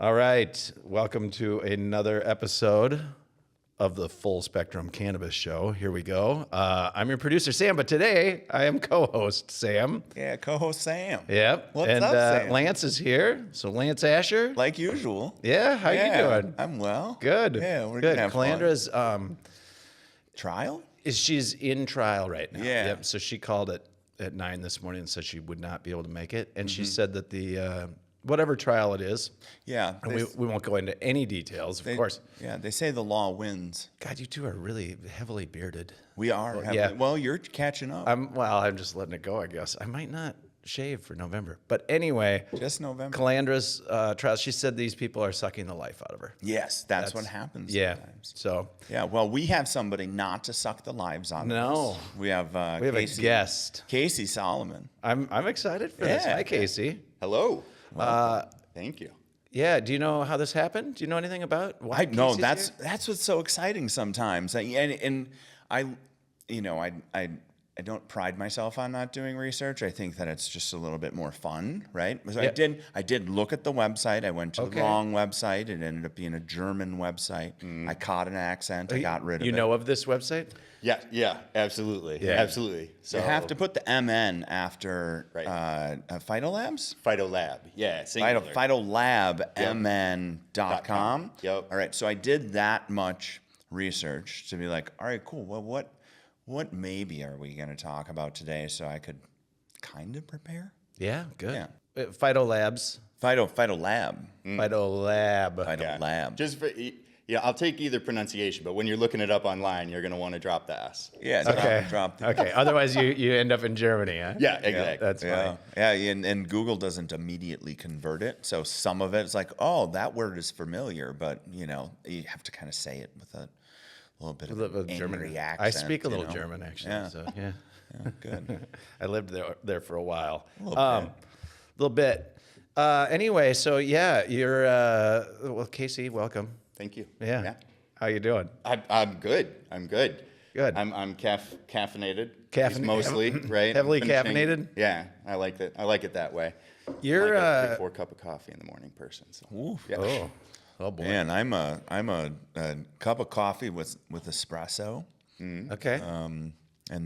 All right. Welcome to another episode of the Full Spectrum Cannabis Show. Here we go. I'm your producer, Sam, but today I am co-host Sam. Yeah, co-host Sam. Yep. What's and up, Sam? Lance is here. So Lance Asher. Like usual. Yeah, how you doing? I'm well. Good. Yeah, we're good. gonna have fun. Calandra's Trial? she's in trial right now. Yeah. Yep. So she called at 9 this morning and said she would not be able to make it. And she said that the whatever trial it is, Yeah. and we won't go into any details, of course. Yeah, they say the law wins. God, you two are really heavily bearded. We are. yeah. Well, you're catching up. I'm just letting it go, I guess. I might not shave for November. But anyway, Just November. Calandra's trial, she said these people are sucking the life out of her. Yes, that's what happens Yeah. sometimes. So Yeah, well, we have somebody not to suck the lives out of No. us. We have we have Casey, a guest. Casey Solomon. I'm excited for this. Yeah. Hi, Casey. Hello. Thank you. Yeah. Do you know how this happened? Do you know anything about why? No, Casey's that's here? that's what's so exciting sometimes. And I, you know, I don't pride myself on not doing research. I think that it's just a little bit more fun, right? So Yep. I did look at the website. I went to Okay. the wrong website. It ended up being a German website. I caught an accent. I got rid of it. You know of this website? Yeah, absolutely. Yeah. Absolutely. So You have to put the MN after Right. PhytoLabs? PhytoLab. Yeah, singular. PhytoLabMN.com. Yep. All right, so I did that much research to be like, all right, cool. Well, what maybe are we going to talk about today so I could kind of prepare? Yeah. Good. Yeah. PhytoLabs. PhytoLab. PhytoLab. PhytoLab. Just for, I'll take either pronunciation, but when you're looking it up online, you're going to want to drop the S. Yeah, Okay. drop the Okay. Otherwise, you end up in Germany, huh? Yeah, exactly. That's Yeah, fine. yeah, and Google doesn't immediately convert it, so some of it's like, oh, that word is familiar, but you have to kind of say it with a little bit of an angry accent. I speak a little you know? German, actually. Yeah. So yeah. Yeah, good. I lived there for a while. A little bit. Anyway, so yeah, you're well, Casey, welcome. Thank you. Yeah. How you doing? I'm good. I'm good. Good. I'm caffeinated. Caffeinated. Mostly, right? Heavily Finishing- caffeinated? Yeah, I like that. I like it that way. You're I'm like a 3-4 cup of coffee in the morning person. So. Oof. Yeah. Oh boy. Man, I'm a cup of coffee with espresso, Okay. and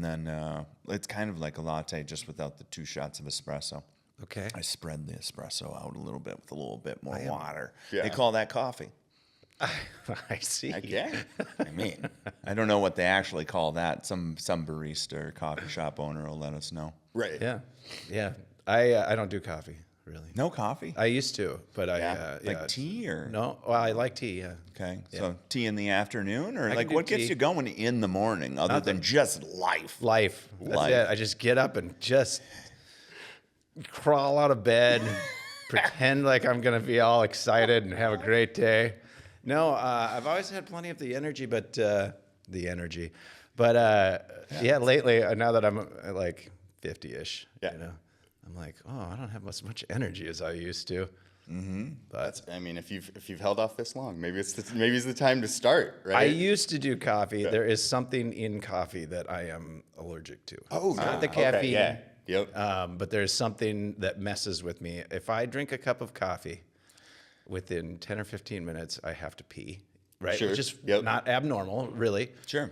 then it's kind of like a latte, just without the 2 shots of espresso. Okay. I spread the espresso out a little bit with a little bit more water. Yeah. They call that coffee. I see. Again. I mean, I don't know what they actually call that. Some barista or coffee shop owner will let us know. Right. Yeah. Yeah. I don't do coffee really. No coffee? I used to, but Like tea or? No. Well, I like tea. Yeah. Okay, so tea in the afternoon, or can like do what gets tea. you going in the morning other than just life? Life. That's Life. it. I just get up and just crawl out of bed, pretend like I'm gonna be all excited and have a great day. No, I've always had plenty of the energy, but yeah, lately now that I'm like 50-ish, Yeah. I'm like, oh, I don't have as much energy as I used to. But I mean, if you've held off this long, maybe it's the time to start, right? I used to do coffee. There is something in coffee that I am allergic to. Oh, Not the okay, caffeine. yeah. Yep. But there's something that messes with me. If I drink a cup of coffee, within 10 or 15 minutes, I have to pee, right? Sure. Which is Yep. not abnormal, really. Sure.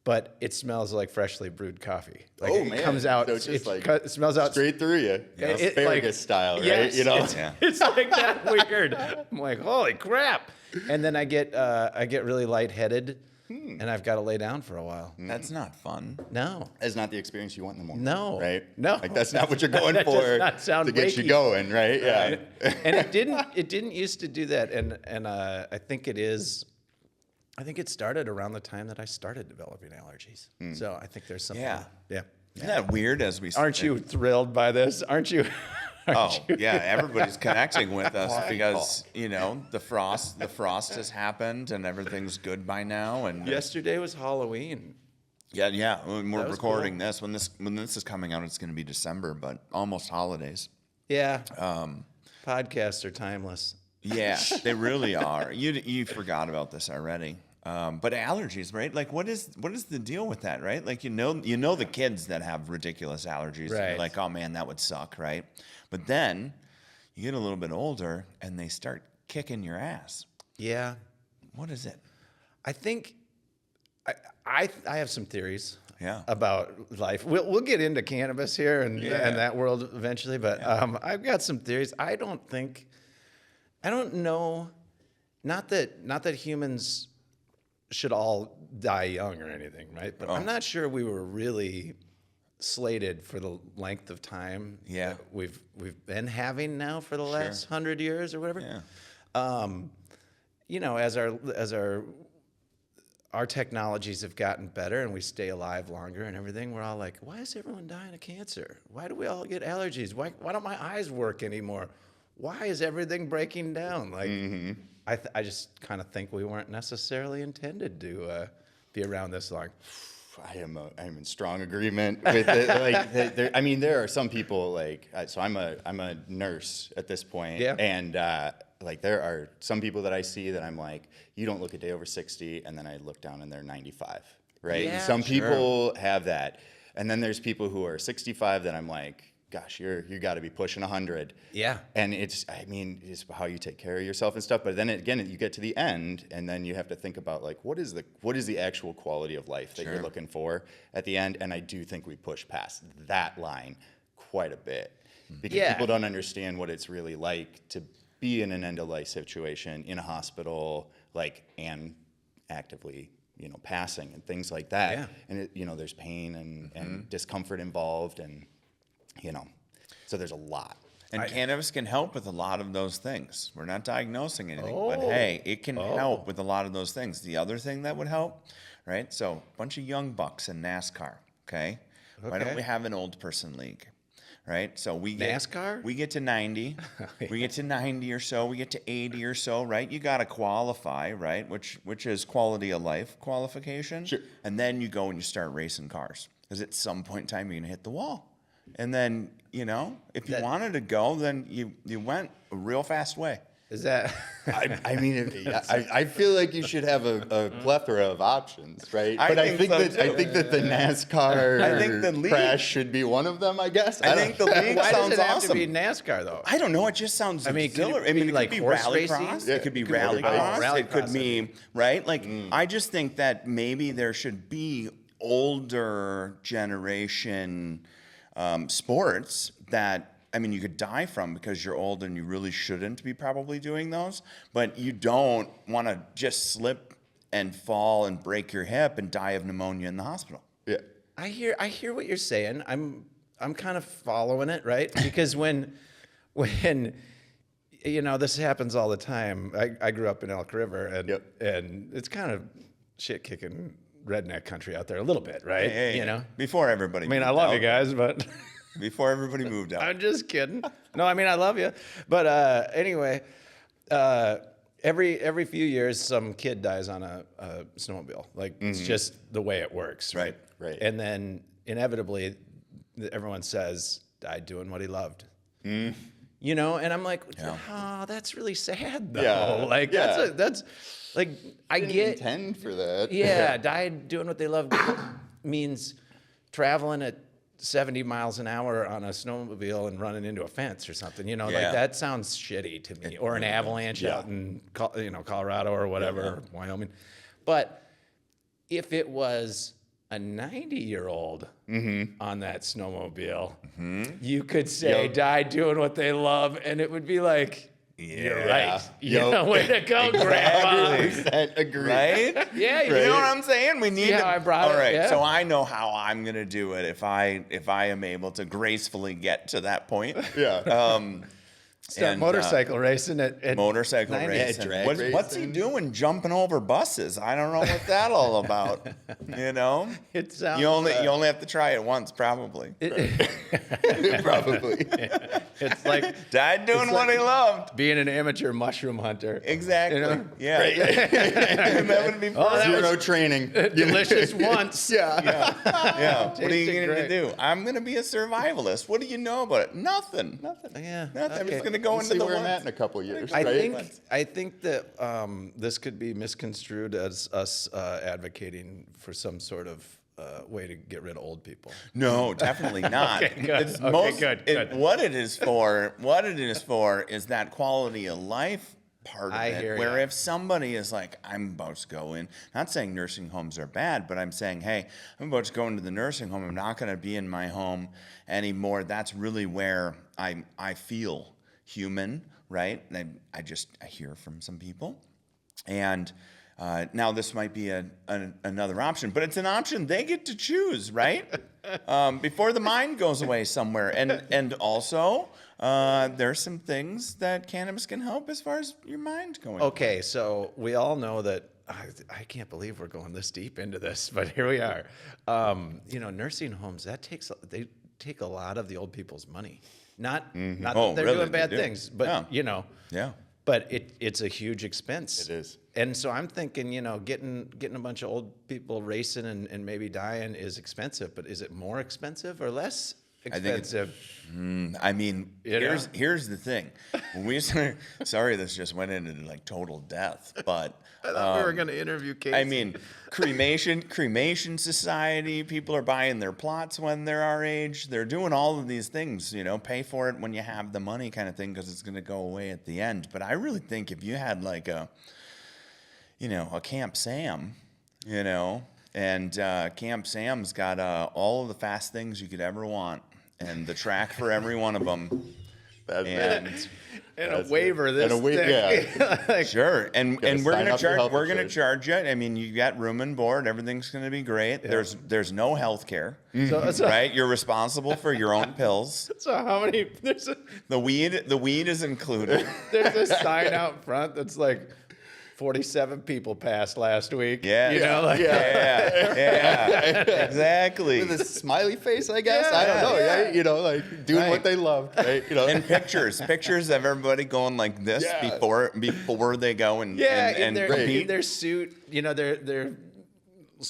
But it smells like freshly brewed coffee. Like Oh, it man. comes out. So it's just like it smells out Straight through you. It, Asparagus style, right? yes, it's like that weird. I'm like, holy crap! And then I get really lightheaded, and I've got to lay down for a while. That's not fun. No. That's not the experience you want in the morning. No. Right? No. Like that's not what you're going That does for not sound to get you wakey. going, right? Yeah. And it didn't used to do that, and I think it started around the time that I started developing allergies. So I think there's something. Yeah. Yeah. Isn't that weird? Aren't you thrilled by this? Aren't you? Oh yeah, everybody's connecting with us because the frost has happened and everything's good by now. And Yesterday was Halloween. yeah. When we're was recording this, when this is coming out, it's going to be December, but almost holidays. Yeah. Podcasts are timeless. Yeah, they really are. You forgot about this already. But allergies, right? Like, what is the deal with that, right? Like, you know the kids that have ridiculous allergies. And Right. you're like, oh man, that would suck, right? But then you get a little bit older, and they start kicking your ass. Yeah. What is it? I think I have some theories Yeah. about life. We'll get into cannabis here and that world eventually, but I've got some theories. I don't know, not that humans should all die young or anything, right? But I'm not sure we were really slated for the length of time that we've been having now for the last 100 years or whatever. Yeah. You know, as our technologies have gotten better and we stay alive longer and everything, we're all like, why is everyone dying of cancer? Why do we all get allergies? Why don't my eyes work anymore? Why is everything breaking down? Like, I just kind of think we weren't necessarily intended to be around this long. I am in strong agreement with it. Like, there are some people like, so I'm a nurse at this point, and like there are some people that I see that I'm like, you don't look a day over 60, and then I look down and they're 95, right? Yeah, and some people have that, and then there's people who are 65 that I'm like, gosh, you got to be pushing 100. Yeah. And it's how you take care of yourself and stuff. But then again, you get to the end, and then you have to think about like, what is the actual quality of life that you're looking for at the end? And I do think we push past that line quite a bit because people don't understand what it's really like to be in an end of life situation in a hospital, like, and actively, passing and things like that. Yeah. And there's pain and discomfort involved, and so there's a lot. And cannabis can help with a lot of those things. We're not diagnosing anything, but hey, it can help with a lot of those things. The other thing that would help, right? So a bunch of young bucks in NASCAR, okay? Why don't we have an old person league, right? So we get NASCAR? We get to 90. We get to 90 or so. We get to 80 or so, right? You got to qualify, right? Which is quality of life qualification. Sure. And then you go and you start racing cars. Because at some point in time, you're going to hit the wall. And then, if you wanted to go, then you went a real fast way. Is that? I feel like you should have a plethora of options, right? But I think that the NASCAR crash should be one of them. I guess. I think the league Why sounds does it have awesome. to be NASCAR though? I don't know. It just sounds exhilarating. It could be like horse rallycross. racing? It could be rallycross. It could be right. Like I just think that maybe there should be older generation sports that. You could die from because you're old and you really shouldn't be probably doing those, but you don't want to just slip and fall and break your hip and die of pneumonia in the hospital. Yeah. I hear what you're saying. I'm kind of following it, right? Because when this happens all the time. I grew up in Elk River and it's kind of shit kicking redneck country out there a little bit, right? Hey, before everybody. I love you guys, but before everybody moved out. I'm just kidding. No, I love you. But anyway, every few years, some kid dies on a snowmobile. Like, it's just the way it works. Right. And then inevitably, everyone says, died doing what he loved. And I'm like, oh, that's really sad, though. Yeah. Like, that's like, I get. Intend for that. Yeah, died doing what they loved means traveling at 70 miles an hour on a snowmobile and running into a fence or something, like that sounds shitty to me, or an avalanche out in, Colorado or whatever, or Wyoming. But if it was a 90-year-old on that snowmobile, you could say, die doing what they love, and it would be like, you're right. Way to go, Grandma. 100% agree. Right? Yeah, you know what I'm saying? We need how I brought all it? right, Yeah. so I know how I'm gonna do it if I am able to gracefully get to that point. Yeah. Start motorcycle racing at motorcycle 90. racing. Drag What's he racing. doing jumping over buses? I don't know what that's all about. It sounds. You only have to try it once, probably. Probably. It's like Died doing what he loved. being an amateur mushroom hunter. Exactly. Yeah. That would be Zero training. Delicious once. Yeah. Yeah. What are you Tasted going to great. do? I'm going to be a survivalist. What do you know about it? Nothing. Yeah. Nothing. I'm okay. just going to go We'll into see the where I'm woods. at in a couple years. I right? think that this could be misconstrued as us advocating for some sort of way to get rid of old people. No, definitely not. Okay, good. It's Okay, good. What it is for is that quality of life part of I it. hear Where ya. if somebody is like, I'm about to go in, not saying nursing homes are bad, but I'm saying, hey, I'm about to go into the nursing home. I'm not going to be in my home anymore. That's really where I feel human, right? And I hear from some people. And now this might be another option, but it's an option they get to choose, right? Before the mind goes away somewhere. And also, there's some things that cannabis can help as far as your mind going. Okay, so we all know that. I can't believe we're going this deep into this, but here we are. Nursing homes, they take a lot of the old people's money. Not that they're really? doing bad They do? things, but Yeah. But it's a huge expense. It is. And so I'm thinking, getting a bunch of old people racing and maybe dying is expensive, but is it more expensive or less expensive? I mean, here's the thing. When we sorry, this just went into like total death, but I thought we were going to interview Casey. I mean, Cremation Society, people are buying their plots when they're our age. They're doing all of these things, pay for it when you have the money kind of thing, because it's going to go away at the end. But I really think if you had like a Camp Sam, and Camp Sam's got all of the fast things you could ever want, and the track for every one of them. And a waiver this yeah. Sure, and we're sign gonna up for charge. health We're gonna insurance. charge you. I mean, you got room and board. Everything's gonna be great. There's no health care, So right? You're responsible for your own pills. how many? The weed is included. There's a sign out front that's like 47 people passed last week. Yeah, exactly. With a smiley face, I guess. Yeah, I don't know. yeah. Right? Like doing Right. what they love. Right? And pictures of everybody going like this Yeah. before they go and in their compete. suit, they're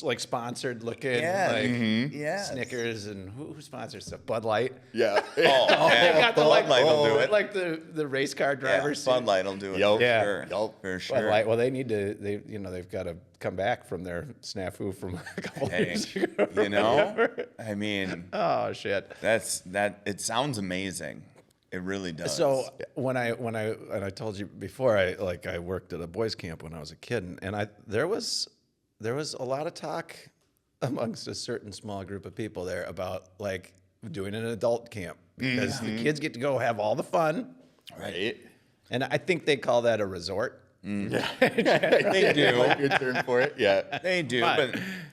like sponsored looking, Yeah, like yes. Snickers and who sponsors stuff? Bud Light. Yeah. Oh, yeah. got the Bud Light will do it. like the race car Yeah, driver's Bud suit. Light will do it. Yup. For Yeah. sure. Yup. For Bud sure. Light. Well, they need to. They've got to come back from their snafu from a couple Hey, years ago. I mean, Oh shit. it sounds amazing. It really does. So when I told you before, I worked at a boys camp when I was a kid, and there was a lot of talk amongst a certain small group of people there about like doing an adult camp because the kids get to go have all the fun, Right. and I think they call that a resort. they do. Good term for it. Yeah. They do. But-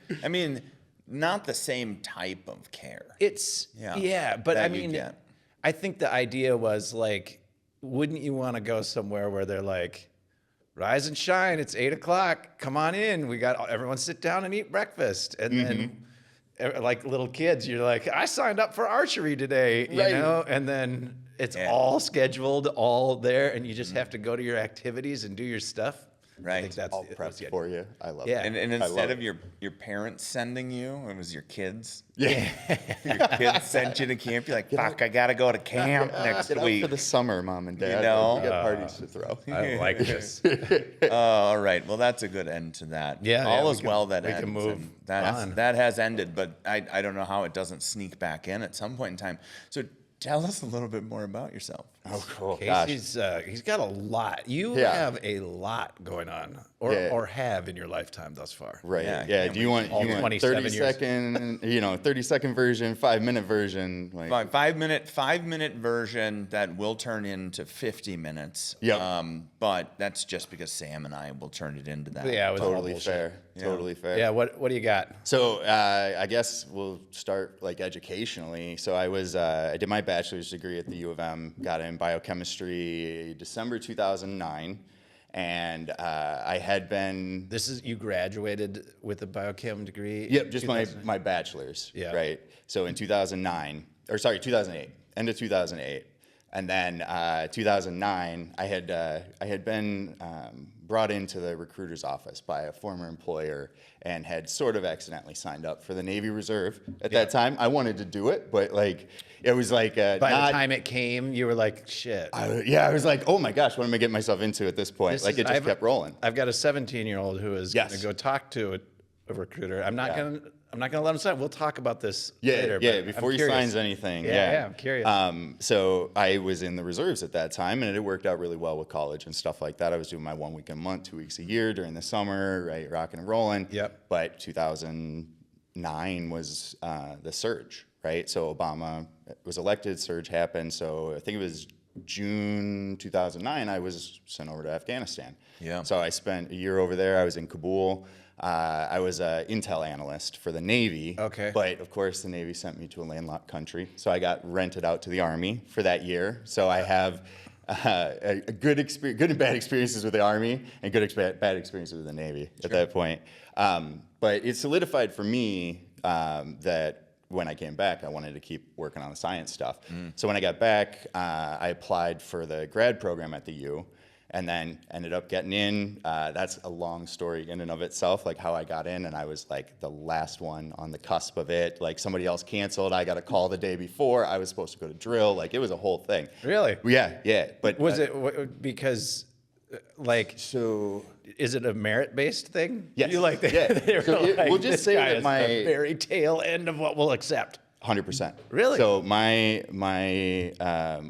But I mean, not the same type of care. It's Yeah, but that I you mean, get. I think the idea was like, wouldn't you want to go somewhere where they're like, rise and shine, it's 8:00, come on in, we got everyone sit down and eat breakfast, and then like little kids, you're like, I signed up for archery today, Right. and then it's all scheduled, all there, and you just have to go to your activities and do your stuff. I Right. think that's All that's prepped the idea. for you. I love Yeah. it. And I love instead it. of your parents sending you, it was your kids. Yeah. Your kids sent you to camp. You're like, fuck, I gotta go to camp next Get out week. for the summer, mom and dad. know? We got parties to throw. I like this. All right. Well, that's a good end to that. Yeah, All yeah, is well that we ends. can move and that on. that has ended, but I don't know how it doesn't sneak back in at some point in time. So tell us a little bit more about yourself. Oh, cool. Gosh. Casey's he's got a lot. You Yeah. have a lot going on, or Yeah. or have in your lifetime thus far. Right. Yeah, Yeah. can't Do you want all 27 30 years. second, 30-second version, 5-minute version? Like, Five minute version that will turn into 50 minutes. Yep. But that's just because Sam and I will turn it into that. Yeah, it was all totally bullshit. fair. Totally fair. Yeah, what do you got? So I guess we'll start like educationally. So I did my bachelor's degree at the U of M, got it in biochemistry December 2009, and I had been You graduated with a biochem degree? Yep, just 2000? my bachelor's. Yeah. Right. So in 2008, end of 2008, and then 2009, I had been brought into the recruiter's office by a former employer and had sort of accidentally signed up for the Navy Reserve at that time. I wanted to do it, but like it was like By the time it came, you were like, shit. I was like, oh my gosh, what am I getting myself into at this point? Like it just kept rolling. I've got a 17-year-old who is going Yes. to go talk to a recruiter. I'm not going to I'm not gonna let him sign. We'll talk about this Yeah, later. yeah. but Before I'm he curious. signs anything, Yeah, I'm curious. So I was in the reserves at that time, and it had worked out really well with college and stuff like that. I was doing my 1 week a month, 2 weeks a year during the summer, right, rocking and rolling. Yep. But 2009 was the surge, right? So Obama was elected, surge happened. So I think it was June 2009, I was sent over to Afghanistan. Yeah. So I spent a year over there. I was in Kabul. I was an intel analyst for the Navy. Okay. But of course, the Navy sent me to a landlocked country. So I got rented out to the Army for that year. So I have a good and bad experiences with the Army and bad experiences with the Navy at that point. But it solidified for me that when I came back, I wanted to keep working on the science stuff. So when I got back, I applied for the grad program at the U, and then ended up getting in. That's a long story in and of itself, like how I got in, and I was like the last one on the cusp of it. Like somebody else canceled, I got a call the day before. I was supposed to go to drill. Like it was a whole thing. Really? Yeah. But Was it because, like, so? is it a merit-based thing? Yes. You like that? Yeah. They were So like, we'll just this say guy that is my- the very tail end of what we'll accept. 100%. Really? So my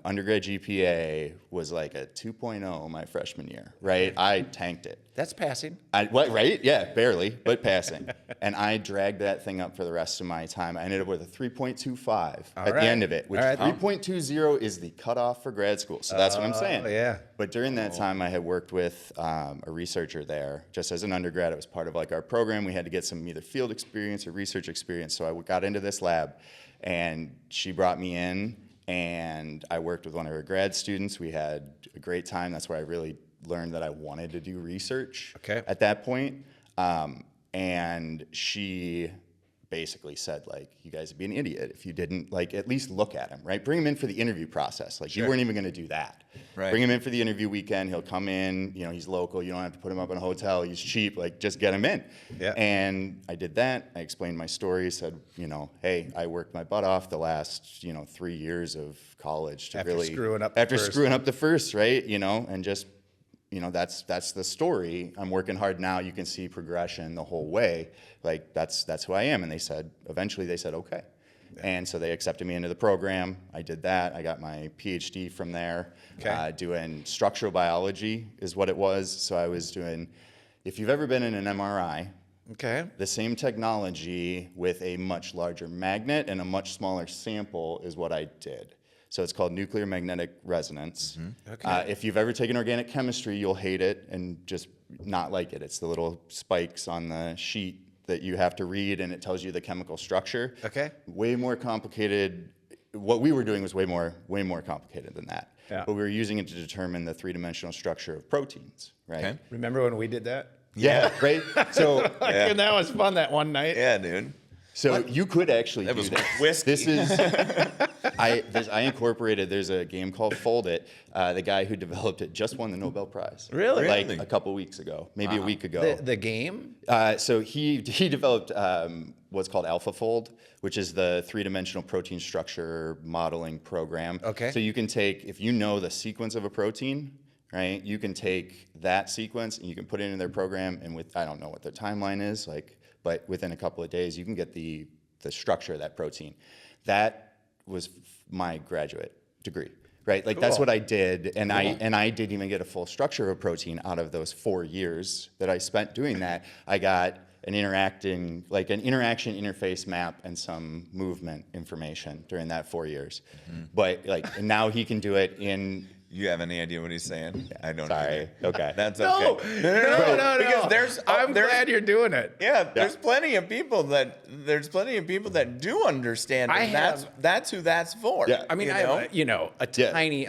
undergrad GPA was like a 2.0 my freshman year, right? I tanked it. That's passing. Right? Yeah, barely, but passing. And I dragged that thing up for the rest of my time. I ended up with a 3.25 at the end of it, which 3.20 is the cutoff for grad school. So that's what I'm saying. Yeah. But during that time, I had worked with a researcher there. Just as an undergrad, it was part of like our program. We had to get some either field experience or research experience. So I got into this lab, and she brought me in, and I worked with one of her grad students. We had a great time. That's where I really learned that I wanted to do research at that point. And she basically said, like, you guys would be an idiot if you didn't, like, at least look at him, right? Bring him in for the interview process. Like, you weren't even going to do that. Right. Bring him in for the interview weekend. He'll come in. You know, he's local. You don't have to put him up in a hotel. He's cheap. Like, just get him in. Yeah. And I did that. I explained my story, said, you know, hey, I worked my butt off the last, 3 years of college to After screwing up the after first. screwing up the first, right? You know, and just, that's the story. I'm working hard now. You can see progression the whole way. Like, that's who I am. And eventually they said, okay. And so they accepted me into the program. I did that. I got my PhD from there. Doing structural biology is what it was. So I was doing, if you've ever been in an MRI, the same technology with a much larger magnet and a much smaller sample is what I did. So it's called nuclear magnetic resonance. If you've ever taken organic chemistry, you'll hate it and just not like it. It's the little spikes on the sheet that you have to read, and it tells you the chemical structure. Way more complicated. What we were doing was way more complicated than that. But we were using it to determine the three-dimensional structure of proteins, right? Remember when we did that? Yeah, right? So And that was fun that one night. Yeah, dude. So you could actually do was this. whiskey. This is I incorporated. There's a game called Fold It. The guy who developed it just won the Nobel Prize. Really? Like a couple weeks ago, maybe a week ago. The game? So he developed what's called AlphaFold, which is the three-dimensional protein structure modeling program. So you can take, if you know the sequence of a protein, right? You can take that sequence and you can put it in their program, and I don't know what their timeline is, but within a couple of days, you can get the structure of that protein. That was my graduate degree, right? Like that's what I did, and I didn't even get a full structure of a protein out of those 4 years that I spent doing that. I got an interaction interface map and some movement information during that 4 years. But and now he can do it in. You have any idea what he's saying? I don't. Sorry. Okay. That's No. okay. No. Because I'm glad you're doing it. Yeah, there's plenty of people that do understand. And that's who that's for. Yeah. I mean, I have a tiny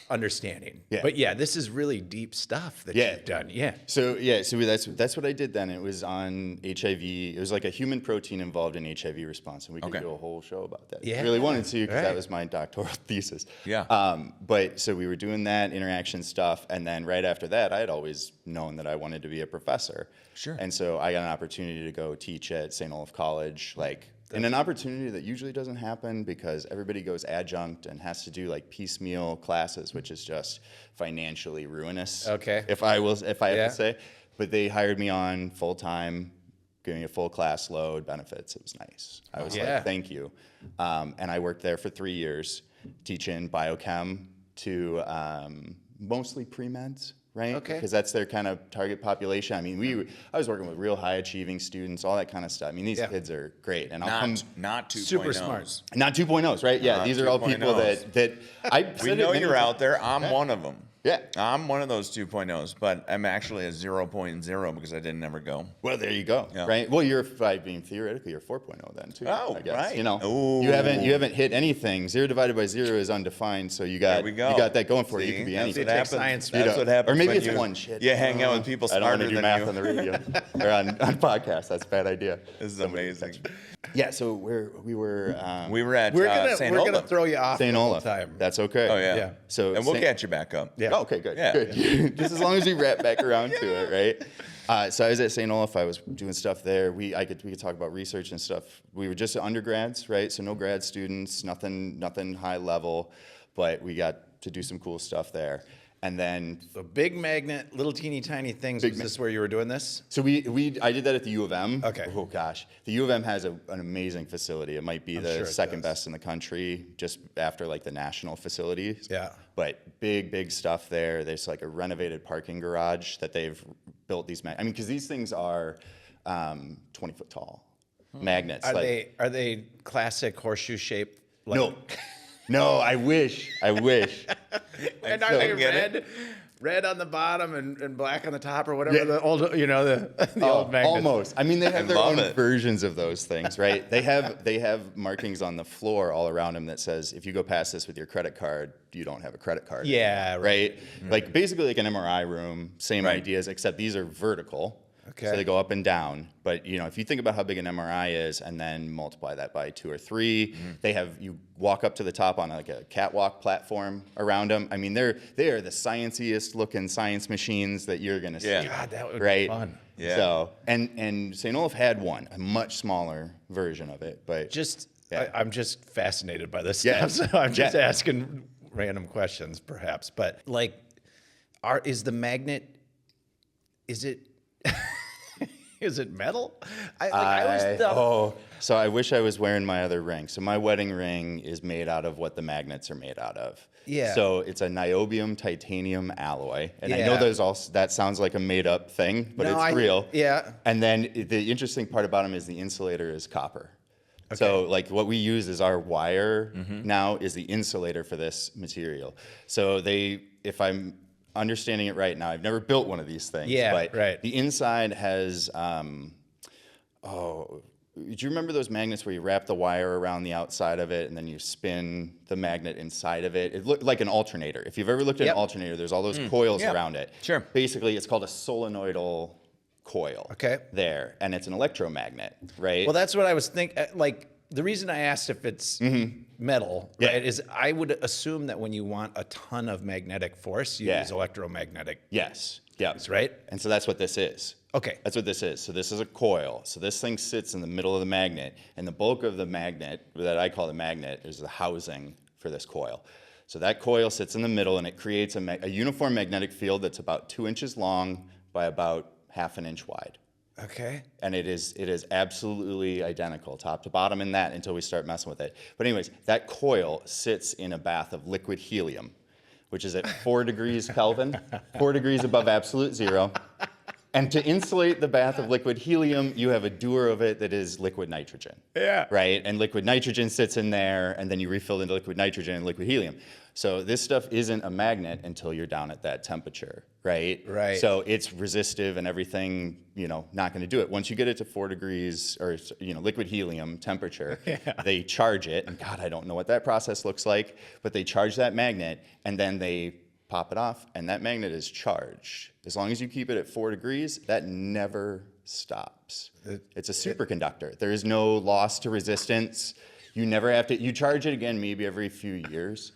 understanding. Yeah. But yeah, this is really deep stuff that you've done. Yeah. So that's what I did then. It was on HIV. It was like a human protein involved in HIV response, and we could do a whole show about that. Yeah. I really wanted to because that was my doctoral thesis. Yeah. But so we were doing that interaction stuff, and then right after that, I had always known that I wanted to be a professor. Sure. And so I got an opportunity to go teach at St. Olaf College, and an opportunity that usually doesn't happen because everybody goes adjunct and has to do like piecemeal classes, which is just financially ruinous. Okay. If I have to say, but they hired me on full time, Gave me a full class load, benefits. It was nice. I was Yeah. like, thank you. And I worked there for 3 years, teaching biochem to mostly pre-meds, right? Okay. Because that's their kind of target population. I mean, I was working with real high achieving students, all that kind of stuff. I mean, these kids are great. And Not 2.0s. Super smart. not 2.0s, right? Yeah, Not these are all people 2.0s. that I We said know it many you're times. out there. I'm one of them. Yeah. I'm one of those 2.0s, but I'm actually a 0.0 because I didn't ever go. Well, there you go. Yeah. Right. Well, you're theoretically you're 4.0 then too. Oh, I guess. right. You know, Ooh. you haven't hit anything. 0 divided by 0 is undefined. So you got There we go. you got that going for you. See? You can be That's anything. what happens. science, That's you know. what happens. Or maybe when it's you, one shit. You hang out with people I don't want smarter to do than math you. on the radio or on podcasts. That's a bad idea. This is amazing. Yeah. So we were We were at We're gonna St. we're gonna Olaf. throw you off St. the whole Olaf. time. That's okay. Oh yeah. Yeah. So and we'll St. catch you back up. Yeah. Oh, okay, good. Yeah. Good. Just as long as we wrap back around to it, right? So I was at St. Olaf. I was doing stuff there. We could talk about research and stuff. We were just undergrads, right? So no grad students, nothing high level, but we got to do some cool stuff there. And then So big magnet, little teeny tiny things. Was this where you were doing this? so I did that at the U of M. Okay. Oh gosh, the U of M has an amazing facility. It might be the sure it second does. best in the country, just after like the national facilities. Yeah. But big stuff there. There's like a renovated parking garage that they've built these. I mean, because these things are 20 foot tall magnets. Are like, they classic horseshoe shaped? Like, No. No, I wish. And are still they get red on the bottom and black on the top or whatever the old the old magnets? Almost. I mean, they have their love own it. versions of those things, right? They have markings on the floor all around them that says if you go past this with your credit card, you don't have a credit card. Yeah, Right. Like basically like an MRI room, same Right. ideas, except these are vertical. Okay. So they go up and down. But if you think about how big an MRI is and then multiply that by 2 or 3, you walk up to the top on like a catwalk platform around them. I mean, they are the scienciest looking science machines that you're gonna see. Yeah. God, that would Right. be fun. Yeah. So and St. Olaf had one, a much smaller version of it, but Yeah. I'm just fascinated by this Yeah. stuff. So I'm just Yeah. asking random questions, perhaps. But like, is the magnet? Is it? Is it metal? I always thought. So I wish I was wearing my other ring. So my wedding ring is made out of what the magnets are made out of. Yeah. So it's a niobium titanium alloy, and I know Yeah. that sounds like a made up thing, but No, it's real. Yeah. And then the interesting part about them is the insulator is copper. So like what we use is our wire now is the insulator for this material. So if I'm understanding it right now, I've never built one of these things. Yeah, but right. the inside has do you remember those magnets where you wrap the wire around the outside of it and then you spin the magnet inside of it? It looked like an alternator. If you've ever looked at Yep. an alternator, there's all those coils Yeah. around it. Sure. Basically, it's called a solenoidal coil. Okay. There, and it's an electromagnet, right? Well, that's what I was thinking. Like, the reason I asked if it's metal, Yeah. right, is I would assume that when you want a ton of magnetic force, you Yeah. use electromagnetic, Yes. Yeah. right? And so that's what this is. Okay. That's what this is. So this is a coil. So this thing sits in the middle of the magnet, and the bulk of the magnet, that I call the magnet, is the housing for this coil. So that coil sits in the middle, and it creates a uniform magnetic field that's about 2 inches long by about half an inch wide. Okay. And it is absolutely identical, top to bottom in that until we start messing with it. But anyways, that coil sits in a bath of liquid helium, which is at 4 degrees Kelvin, 4 degrees above absolute zero. And to insulate the bath of liquid helium, you have a doer of it that is liquid nitrogen. Yeah. Right? And liquid nitrogen sits in there, and then you refill into liquid nitrogen and liquid helium. So this stuff isn't a magnet until you're down at that temperature, right? Right. So it's resistive and everything, not going to do it. Once you get it to 4 degrees or, liquid helium temperature, they charge it. And God, I don't know what that process looks like, but they charge that magnet and then they pop it off, and that magnet is charged. As long as you keep it at 4 degrees, that never stops. It's a superconductor. There is no loss to resistance. You never have to, you charge it again maybe every few years,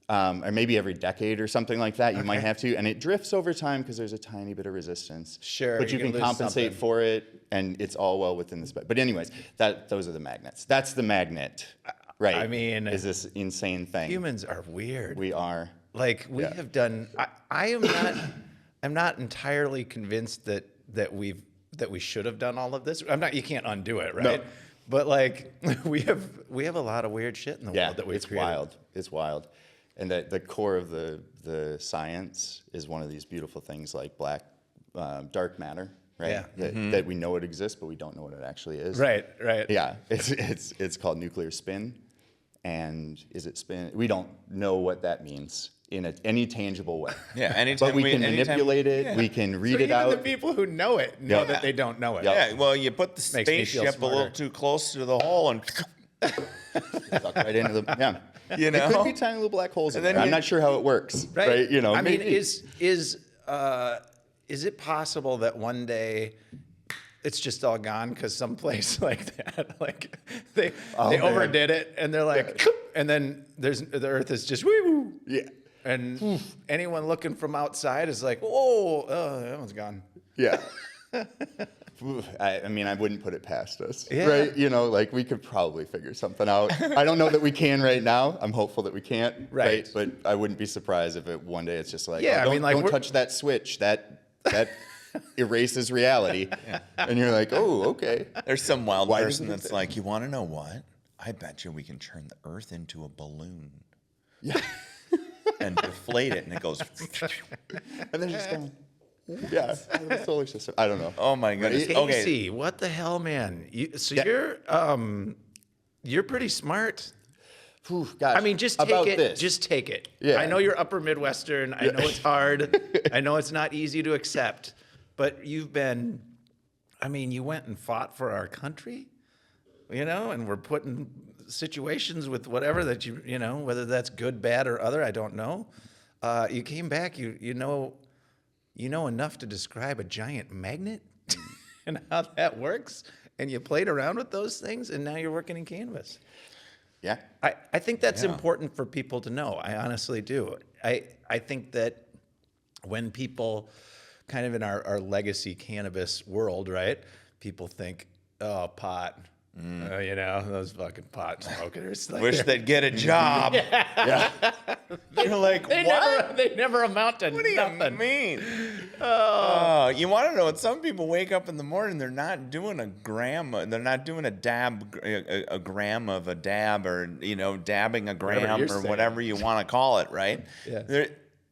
or maybe every decade or something like that. You might have to, and it drifts over time because there's a tiny bit of resistance. Sure, But you you can can lose compensate something. for it, and it's all well within the spec. But anyways, those are the magnets. That's the magnet, right? I mean, is this insane thing. Humans are weird. We are. Like, we have done. I'm not entirely convinced that that we should have done all of this. You can't undo it, right? No. But like we have a lot of weird shit in the world that we've it's created. wild. It's wild. And the core of the science is one of these beautiful things like dark matter, right? Yeah. That we know it exists, but we don't know what it actually is. Right. Yeah, it's called nuclear spin, and is it spin? We don't know what that means in any tangible way. Yeah, anytime but we can manipulate it. Yeah. We can read So it out. even the people who know it know that they don't know it. Yeah, well, you put the Makes me feel spaceship a little smarter. too close to the hole and Suck right into the yeah. You know? It could be tiny little black holes in then there. I'm you- not sure how it works. Right? You know. I mean, maybe. is it possible that one day it's just all gone because someplace like that, like they man. overdid it and they're like, and then the Earth is just woo woo, Yeah. and anyone looking from outside is like, whoa, that one's gone. Yeah. I mean, I wouldn't put it past us, Yeah. right? You know, like we could probably figure something out. I don't know that we can right now. I'm hopeful that we can't, Right. But I wouldn't be surprised if one day it's just like, Yeah, I don't, mean, like, don't we're- touch that switch. That erases reality, and you're like, oh, okay. there's some wild Why person doesn't it that's fit? like, you want to know what? I bet you we can turn the Earth into a balloon Yeah. and deflate it, and it goes. And then just going, yeah, out of the solar system. I don't know. Oh my goodness. Okay. Casey, what the hell, man? You're pretty smart. Whew, gosh, I mean, just about take it. this. Just take it. Yeah. I know you're upper Midwestern. I know it's hard. I know it's not easy to accept. But you went and fought for our country, and we're put in situations with whatever that whether that's good, bad, or other, I don't know. You came back, you know enough to describe a giant magnet and how that works, and you played around with those things, and now you're working in cannabis. Yeah. I think that's important for people to know. I honestly do. I think that when people kind of in our legacy cannabis world, right, people think, oh, pot, those fucking pot smokers. Like, Wish they'd get a job. You're like, what? They never amount to What do nothing. you mean? Oh, you want to know what? Some people wake up in the morning, they're not doing a gram. They're not doing a dab, a gram of a dab, or dabbing a gram, you're or saying. whatever you want to call it, right? Yeah.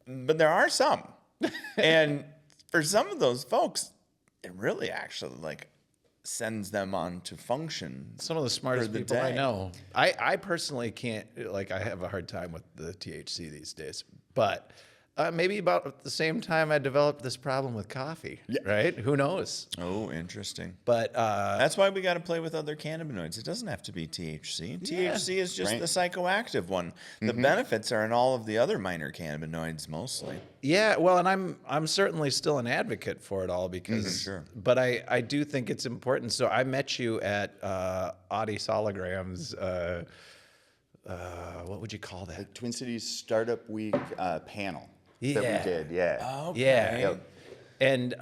But there are some, and for some of those folks, it really actually sends them on to function. Some of the smartest for the people I day. know. I personally can't, I have a hard time with the THC these days. But maybe about at the same time I developed this problem with coffee, right? Who knows? Oh, interesting. But That's why we got to play with other cannabinoids. It doesn't have to be THC. THC is just Right. the psychoactive one. The benefits are in all of the other minor cannabinoids mostly. yeah, well, and I'm certainly still an advocate for it all because, Sure. but I do think it's important. So I met you at Audi Sologram's, what would you call that? Twin Cities Startup Week panel that Yeah. we did. Yeah. Okay. Yeah. And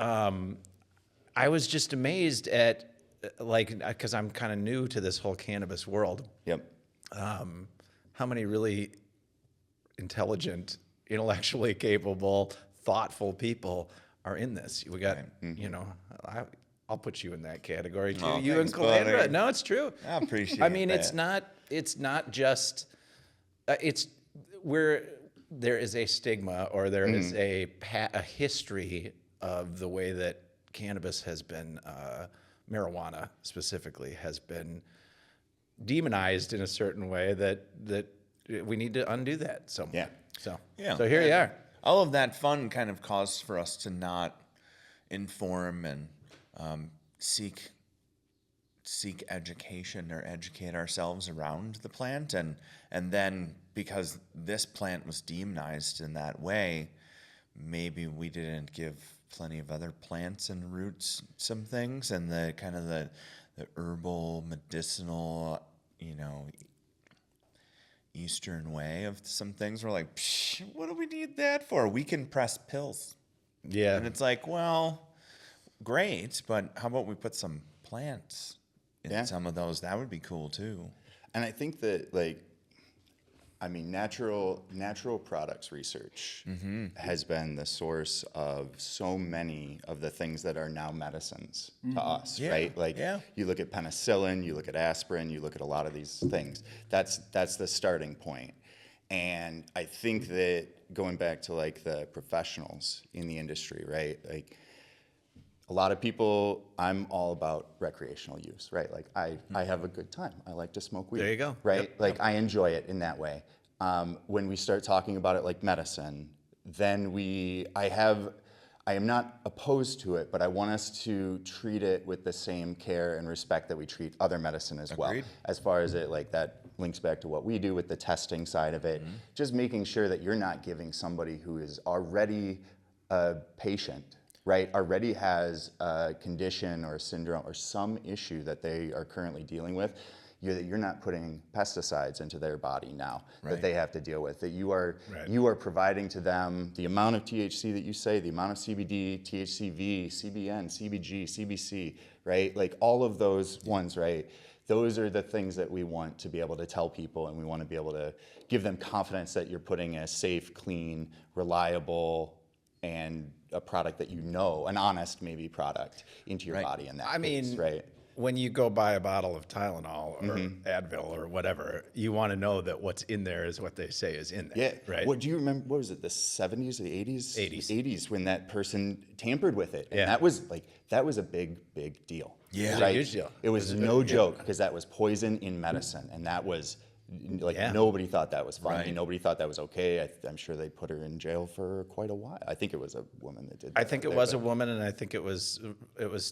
I was just amazed at, because I'm kind of new to this whole cannabis world, Yep. how many really intelligent, intellectually capable, thoughtful people are in this. We got, I'll put you in that category too. Oh, You thanks, and Calandra. buddy. No, it's true. I appreciate I mean, that. it's not just, it's where there is a stigma or there is a history of the way that cannabis has been, marijuana specifically, has been demonized in a certain way that we need to undo that somewhere. Yeah. So here you are. All of that fun kind of caused for us to not inform and seek education or educate ourselves around the plant, and then because this plant was demonized in that way, maybe we didn't give plenty of other plants and roots some things, and the kind of the herbal medicinal Eastern way of some things. We're like, psh, what do we need that for? We can press pills. Yeah. And it's like, well, great, but how about we put some plants in Yeah. some of those? That would be cool too. And I think that I mean, natural products research has been the source of so many of the things that are now medicines to us, right? Like you look at penicillin, you look at aspirin, you look at a lot of these things. That's the starting point. And I think that going back to like the professionals in the industry, right? Like a lot of people, I'm all about recreational use, right? Like I have a good time. I like to smoke weed. There you go. Right? Yep, Like I enjoy it in that way. When we start talking about it like medicine, then I am not opposed to it, but I want us to treat it with the same care and respect that we treat other medicine as well. As far as it, like that links back to what we do with the testing side of it, just making sure that you're not giving somebody who is already a patient, right, already has a condition or a syndrome or some issue that they are currently dealing with, you're not putting pesticides into their body now that they have to deal with. That you are providing to them the amount of THC that you say, the amount of CBD, THCV, CBN, CBG, CBC, right? Like all of those ones, right? Those are the things that we want to be able to tell people, and we want to be able to give them confidence that you're putting a safe, clean, reliable, and a product that an honest maybe product into your body in that case, right? When you go buy a bottle of Tylenol or Advil or whatever, you want to know that what's in there is what they say is in there. Yeah. Right. What do you remember? What was it? The 70s or the 80s? 80s. 80s when that person tampered with it, and that was a big deal. Yeah. It was a huge deal. It was no joke because that was poison in medicine, and that was. Nobody thought that was funny. Nobody thought that was okay. I'm sure they put her in jail for quite a while. I think it was a woman that did that. I think it was a woman, and I think it was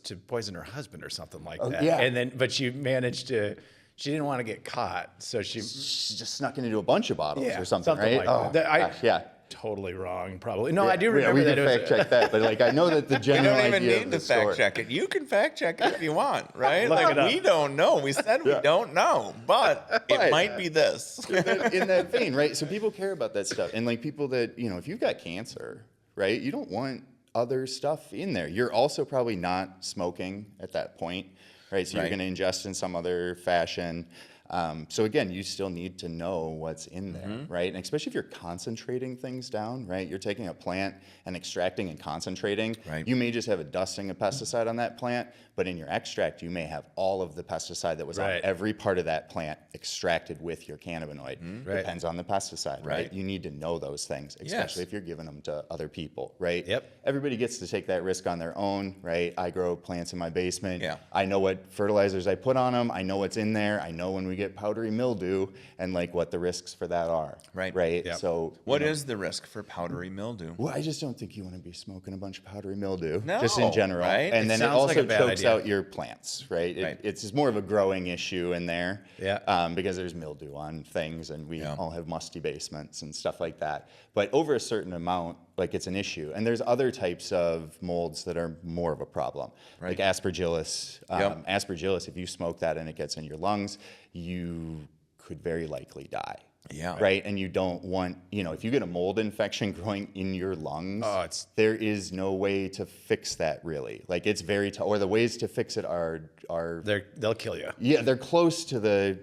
to poison her husband or something like that. Yeah. And then, but she managed to. She didn't want to get caught, so she just snuck into a bunch of bottles or something, right? Like that. Yeah. Totally wrong, probably. No, I do remember we that. can fact check that, but like I know that the general We don't even idea need of to the story. fact check it. You can fact check it if you want, right? Look it up. We don't know. We said we don't know, but it might be this. In that vein, right? So people care about that stuff, and like people that if you've got cancer, right? You don't want other stuff in there. You're also probably not smoking at that point, right? So you're going to ingest in some other fashion. So again, you still need to know what's in there, right? And especially if you're concentrating things down, right? You're taking a plant and extracting and concentrating. Right. You may just have a dusting of pesticide on that plant, but in your extract, you may have all of the pesticide that was on every part of that plant extracted with your cannabinoid. Depends on the pesticide, right? You need to know those things, especially if you're giving them to other people, right? Yep. Everybody gets to take that risk on their own, right? I grow plants in my basement. Yeah. I know what fertilizers I put on them. I know what's in there. I know when we get powdery mildew and like what the risks for that are. Right. Right. Yep. So What is the risk for powdery mildew? well, I just don't think you want to be smoking a bunch of powdery mildew, No, just in general. right? And It then it sounds like also a bad chokes idea. out your plants, right? It's just more of a growing issue in there. Yeah. Because there's mildew on things, and we all have musty basements and stuff like that. But over a certain amount, like it's an issue. And there's other types of molds that are more of a problem, like aspergillus. Aspergillus, if you smoke that and it gets in your lungs, you could very likely die. Yeah. Right. And you don't want, if you get a mold infection growing in your lungs, there is no way to fix that really. Like it's very tough. Or the ways to fix it are they'll kill you. Yeah, they're close to the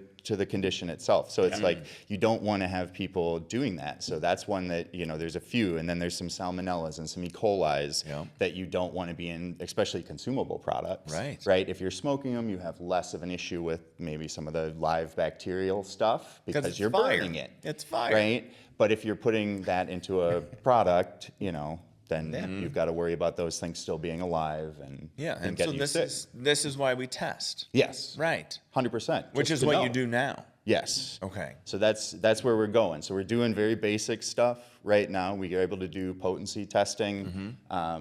condition itself. So it's like you don't want to have people doing that. So that's one that, there's a few, and then there's some salmonellas and some E. coli's that you don't want to be in, especially consumable products. Right. If you're smoking them, you have less of an issue with maybe some of the live bacterial stuff because you're burning it. It's fire. Right. But if you're putting that into a product, then you've got to worry about those things still being alive and And getting so you sick. this is why we test. Yes. Right. 100%. Which is what you do now. Yes. Okay. So that's where we're going. So we're doing very basic stuff right now. We are able to do potency testing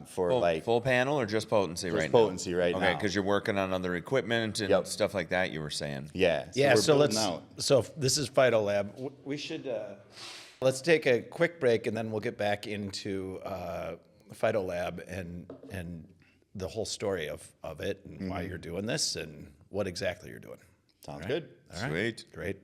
for full panel or just potency right now? Potency right now. Okay, because you're working on other equipment and stuff like that. You were saying. Yeah. So we're let's. building out. So this is PhytoLab. We should. Let's take a quick break, and then we'll get back into PhytoLab and the whole story of it and why you're doing this and what exactly you're doing. Sounds good. All right. Sweet. Great.